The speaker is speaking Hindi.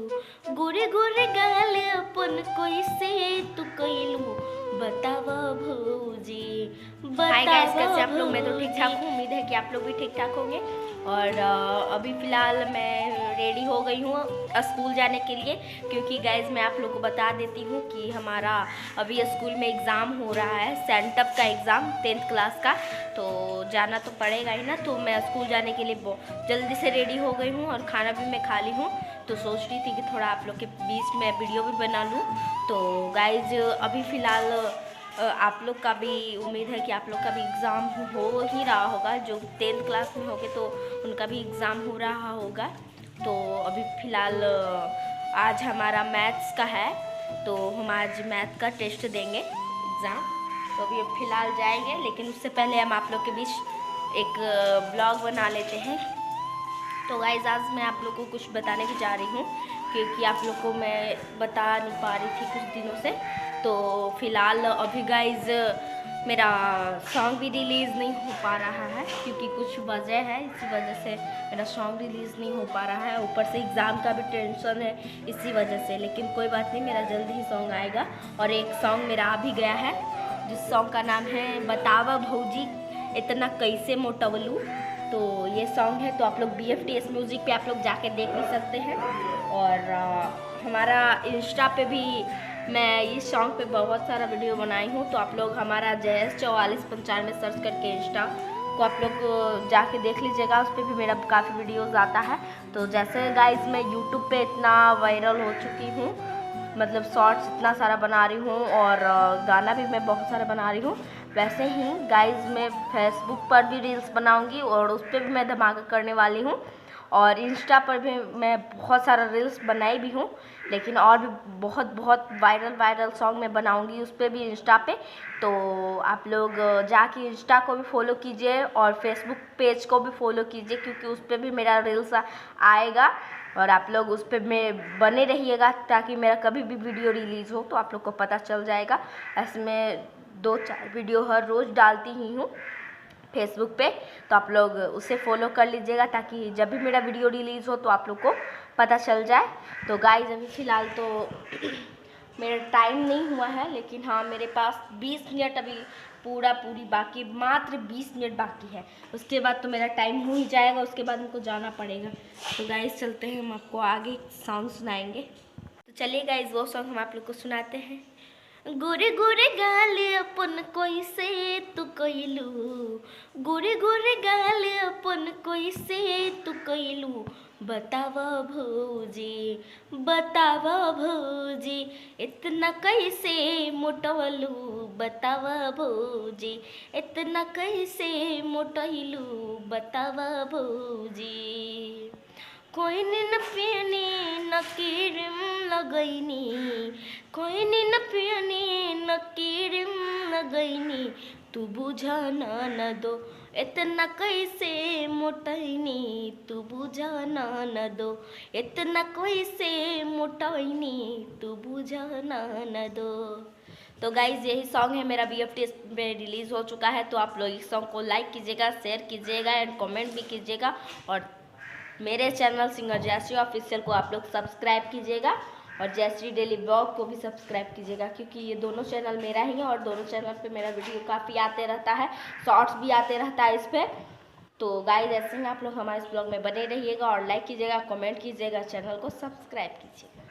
गोरे गोरे गाल अपन कोई से तू कैलू बतावा भौजी। हाय गाइस, कैसे आप लोग? मैं तो भौजी। ठीक ठाक हूँ। उम्मीद है कि आप लोग भी ठीक ठाक होंगे। और अभी फ़िलहाल मैं रेडी हो गई हूँ स्कूल जाने के लिए, क्योंकि गाइस मैं आप लोग को बता देती हूँ कि हमारा अभी स्कूल में एग्ज़ाम हो रहा है, सेंटअप का एग्ज़ाम 10th क्लास का। तो जाना तो पड़ेगा ही ना, तो मैं स्कूल जाने के लिए जल्दी से रेडी हो गई हूँ और खाना भी मैं खा ली हूँ। तो सोच रही थी कि थोड़ा आप लोग के बीच में वीडियो भी बना लूँ। तो गाइस अभी फ़िलहाल आप लोग का भी उम्मीद है कि आप लोग का भी एग्ज़ाम हो ही रहा होगा, जो 10th क्लास में होंगे तो उनका भी एग्ज़ाम हो रहा होगा। तो अभी फ़िलहाल आज हमारा मैथ्स का है, तो हम आज मैथ का टेस्ट देंगे एग्ज़ाम। तो अभी फ़िलहाल जाएंगे, लेकिन उससे पहले हम आप लोग के बीच एक ब्लॉग बना लेते हैं। तो गाइज़ आज मैं आप लोग को कुछ बताने भी जा रही हूँ, क्योंकि आप लोग को मैं बता नहीं पा रही थी कुछ दिनों से। तो फ़िलहाल अभी गाइज़ मेरा सॉन्ग भी रिलीज़ नहीं हो पा रहा है, क्योंकि कुछ वजह है, इसी वजह से मेरा सॉन्ग रिलीज़ नहीं हो पा रहा है। ऊपर से एग्ज़ाम का भी टेंशन है इसी वजह से, लेकिन कोई बात नहीं, मेरा जल्दी ही सॉन्ग आएगा। और एक सॉन्ग मेरा आ भी गया है, जिस सॉन्ग का नाम है बतावा भौजी इतना कैसे मोटवलू। तो ये सॉन्ग है, तो आप लोग BFTS म्यूज़िक पे आप लोग जाके देख भी सकते हैं। और हमारा इंस्टा पे भी मैं इस सॉन्ग पे बहुत सारा वीडियो बनाई हूँ, तो आप लोग हमारा JS4495 सर्च करके इंस्टा को आप लोग जाके देख लीजिएगा। उस पर भी मेरा काफ़ी वीडियोज़ आता है। तो जैसे गाइस मैं यूट्यूब पे इतना वायरल हो चुकी हूँ, मतलब शॉर्ट्स इतना सारा बना रही हूँ और गाना भी मैं बहुत सारा बना रही हूँ, वैसे ही गाइस मैं फेसबुक पर भी रील्स बनाऊंगी और उस पर भी मैं धमाका करने वाली हूँ। और इंस्टा पर भी मैं बहुत सारा रील्स बनाई भी हूँ, लेकिन और भी बहुत वायरल सॉन्ग मैं बनाऊंगी उस पर भी इंस्टा पे। तो आप लोग जाके इंस्टा को भी फॉलो कीजिए और फेसबुक पेज को भी फॉलो कीजिए, क्योंकि उस पर भी मेरा रील्स आएगा। और आप लोग उस पर में बने रहिएगा, ताकि मेरा कभी भी वीडियो रिलीज़ हो तो आप लोग को पता चल जाएगा। ऐसे मैं 2-4 वीडियो हर रोज़ डालती ही हूँ फेसबुक पे, तो आप लोग उसे फॉलो कर लीजिएगा, ताकि जब भी मेरा वीडियो रिलीज़ हो तो आप लोग को पता चल जाए। तो गाइस अभी फ़िलहाल तो मेरा टाइम नहीं हुआ है, लेकिन हाँ मेरे पास 20 मिनट अभी पूरी बाकी, मात्र 20 मिनट बाकी है। उसके बाद तो मेरा टाइम हो ही जाएगा, उसके बाद हमको जाना पड़ेगा। तो गाइस चलते हैं, हम आपको आगे सॉन्ग सुनाएंगे। तो चलिए गाइस वो सॉन्ग हम आप लोग को सुनाते हैं। गोरे गोरे गाल अपन कोई से तू कैलू, गोरे गोरे गाल अपन कोई से तू कैलू बतावा भौजी। बतावा भौजी इतना कैसे मोटवलू, बतावा भौजी इतना कैसे मोटैलू, बतावा भौजी। कोई न पियनी न क्रीम लगैनी, कोई न पियनी न क्रीम लगैनी, तू बुझा न दो इतना कैसे मोटैनी, तू बुझा न दो इतना कैसे मोटैनी, तू बुझा न दो। तो गाइज़ यही सॉन्ग है मेरा BFTS में रिलीज़ हो चुका है। तो आप लोग इस सॉन्ग को लाइक कीजिएगा, शेयर कीजिएगा एंड कमेंट भी कीजिएगा। और मेरे चैनल सिंगर जयश्री ऑफिशियल को आप लोग सब्सक्राइब कीजिएगा, और जयश्री डेली ब्लॉग को भी सब्सक्राइब कीजिएगा, क्योंकि ये दोनों चैनल मेरा ही है और दोनों चैनल पे मेरा वीडियो काफ़ी आते रहता है, शॉर्ट्स भी आते रहता है इस पर। तो गाइस ऐसे ही आप लोग हमारे इस ब्लॉग में बने रहिएगा और लाइक कीजिएगा, कमेंट कीजिएगा, चैनल को सब्सक्राइब कीजिएगा।